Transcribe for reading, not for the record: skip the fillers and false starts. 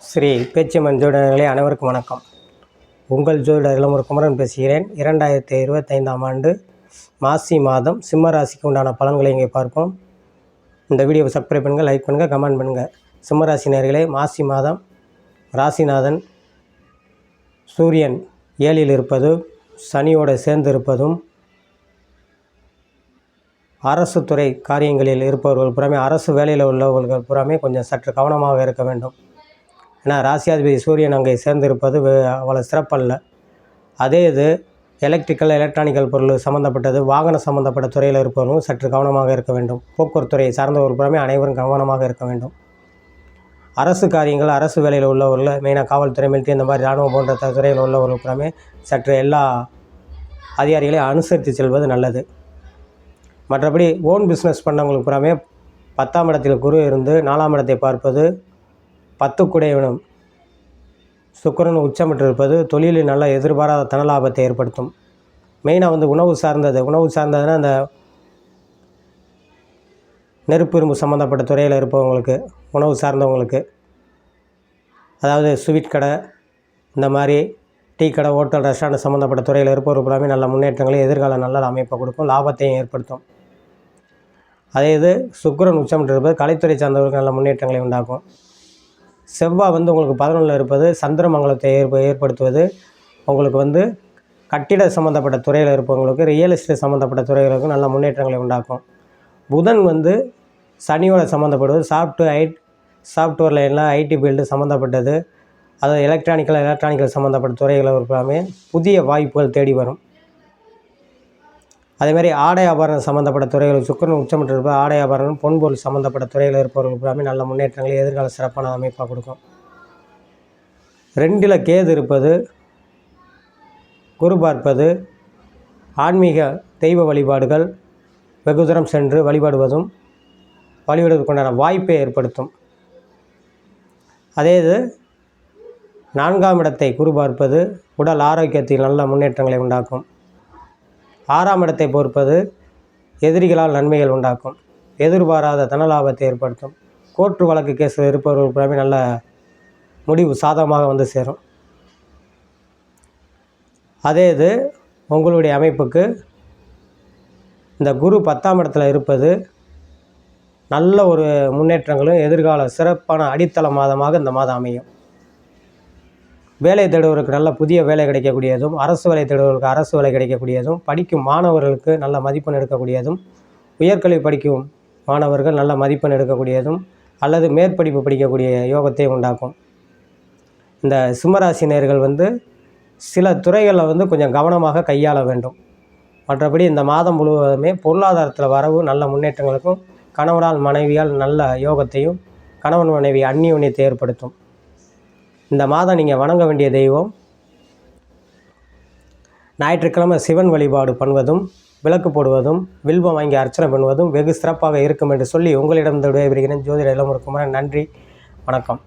ஸ்ரீ பேச்சியம்மன் ஜோதிடர்களே அனைவருக்கும் வணக்கம். உங்கள் ஜோதிடர் இளமுருக்குமரன் பேசுகிறேன். 2025ஆம் ஆண்டு மாசி மாதம் சிம்ம ராசிக்கு உண்டான பலன்களை இங்கே பார்ப்போம். இந்த வீடியோவை சப்ஸ்கிரைப் பண்ணுங்கள், லைக் பண்ணுங்கள், கமெண்ட் பண்ணுங்கள். சிம்ம ராசி நேயர்களே, மாசி மாதம் ராசிநாதன் சூரியன் 7ல் இருப்பது, சனியோடு சேர்ந்து இருப்பதும், அரசு துறை காரியங்களில் இருப்பவர்கள் புறமே, அரசு வேலையில் உள்ளவர்கள் புறமே கொஞ்சம் சற்று கவனமாக இருக்க வேண்டும். ஏன்னா ராசியாதிபதி சூரியன் அங்கே சேர்ந்திருப்பது அவ்வளோ சிறப்பல்ல. அதே இது எலக்ட்ரானிக்கல் பொருள் சம்மந்தப்பட்டது, வாகனம் சம்மந்தப்பட்ட துறையில் இருப்பவர்களும் சற்று கவனமாக இருக்க வேண்டும். போக்குவரத்து துறையை சார்ந்தவர் புறமே அனைவரும் கவனமாக இருக்க வேண்டும். அரசு காரியங்கள், அரசு வேலையில் உள்ளவர்கள், மெயினாக காவல்துறை, மிலிட்டரி, இந்த மாதிரி இராணுவம் போன்ற துறையில் உள்ளவர்கள் புறமே சற்று எல்லா அதிகாரிகளையும் அனுசரித்து செல்வது நல்லது. மற்றபடி ஓன் பிஸ்னஸ் பண்ணவங்களுக்கு புறமே 10ஆம் இடத்தில் குரு இருந்து 4ஆம் இடத்தை பார்ப்பது, 10 குடையவனும் சுக்கிரன் உச்சமிட்டிருப்பது தொழிலில் நல்ல எதிர்பாராத தனலாபத்தை ஏற்படுத்தும். மெயினாக உணவு சார்ந்ததுன்னா அந்த நெருப்பு இரும்பு சம்மந்தப்பட்ட துறையில் இருப்பவங்களுக்கு, உணவு சார்ந்தவங்களுக்கு, அதாவது ஸ்வீட் கடை, இந்த மாதிரி டீ கடை, ஹோட்டல், ரெஸ்டாரண்ட் சம்மந்தப்பட்ட துறையில் இருப்பவர்கள் எல்லாமே நல்ல முன்னேற்றங்களையும் எதிர்கால நல்ல அமைப்பை கொடுக்கும், லாபத்தையும் ஏற்படுத்தும். அதே இது சுக்கிரன் உச்சமிட்டிருப்பது கலைத்துறை சார்ந்தவர்களுக்கு நல்ல முன்னேற்றங்களை உண்டாக்கும். செவ்வாய் உங்களுக்கு 11ல் இருப்பது சந்திரமங்கலத்தை ஏற்படுத்துவது, உங்களுக்கு கட்டிட சம்மந்தப்பட்ட துறையில் இருப்பவங்களுக்கு, ரியல் எஸ்டேட் சம்மந்தப்பட்ட துறைகளுக்கும் நல்ல முன்னேற்றங்களை உண்டாக்கும். புதன் சனியோட சம்மந்தப்படுவது, சாஃப்ட்வேரில் எல்லாம் ஐடி ஃபீல்டு சம்மந்தப்பட்டது, அதாவது எலக்ட்ரானிக்கல் சம்மந்தப்பட்ட துறைகளை எல்லாமே புதிய வாய்ப்புகள் தேடி வரும். அதேமாதிரி ஆடை ஆபரணம் சம்மந்தப்பட்ட துறைகள் சுக்கிரன் உச்சமிட்டிருப்பது, ஆடை ஆபரணம், பொன்பொருள் சம்மந்தப்பட்ட துறையில் இருப்பவர்களுக்கு எல்லாமே நல்ல முன்னேற்றங்களை எதிர்கால சிறப்பான அமைப்பாக கொடுக்கும். 2ல் கேது இருப்பது, குரு பார்ப்பது, ஆன்மீக தெய்வ வழிபாடுகள், வெகு தூரம் சென்று வழிபடுவதற்குண்டான வாய்ப்பை ஏற்படுத்தும். அதே இது 4ஆம் இடத்தை குரு பார்ப்பது உடல் ஆரோக்கியத்தில் நல்ல முன்னேற்றங்களை உண்டாக்கும். 6ஆம் இடத்தை பொறுப்பது எதிரிகளால் நன்மைகள் உண்டாக்கும், எதிர்பாராத தனலாபத்தை ஏற்படுத்தும். கோர்ட்டு வழக்கு கேஸில் இருப்பவர்களுக்கு நல்ல முடிவு சாதகமாக சேரும். அதே இது உங்களுடைய அமைப்புக்கு இந்த குரு 10ஆம் இடத்துல இருப்பது நல்ல ஒரு முன்னேற்றங்களும் எதிர்கால சிறப்பான அடித்தள மாதமாக இந்த மாதம் அமையும். வேலை தேடுவதற்கு நல்ல புதிய வேலை கிடைக்கக்கூடியதும், அரசு வேலை தேடுவதற்கு அரசு வேலை கிடைக்கக்கூடியதும், படிக்கும் மாணவர்களுக்கு நல்ல மதிப்பெண் எடுக்கக்கூடியதும், உயர்கல்வி படிக்கும் மாணவர்கள் நல்ல மதிப்பெண் எடுக்கக்கூடியதும், அல்லது மேற்படிப்பு படிக்கக்கூடிய யோகத்தை உண்டாக்கும். இந்த சிம்மராசி நேயர்கள் சில துறைகளில் கொஞ்சம் கவனமாக கையாள வேண்டும். மற்றபடி இந்த மாதம் முழுவதுமே பொருளாதாரத்தில் வரவு நல்ல முன்னேற்றங்களுக்கும், கணவனால் மனைவியால் நல்ல யோகத்தையும், கணவன் மனைவி அந்நியோன்யத்தை ஏற்படுத்தும். இந்த மாதம் நீங்கள் வணங்க வேண்டிய தெய்வம், ஞாயிற்றுக்கிழமை சிவன் வழிபாடு பண்ணுவதும், விளக்கு போடுவதும், வில்வம் வாங்கி அர்ச்சனை பண்ணுவதும் வெகு சிறப்பாக இருக்கும் என்று சொல்லி உங்களிடம் விடைபெறுகிறேன். ஜோதிடர் இளமுருக்குமரன். நன்றி, வணக்கம்.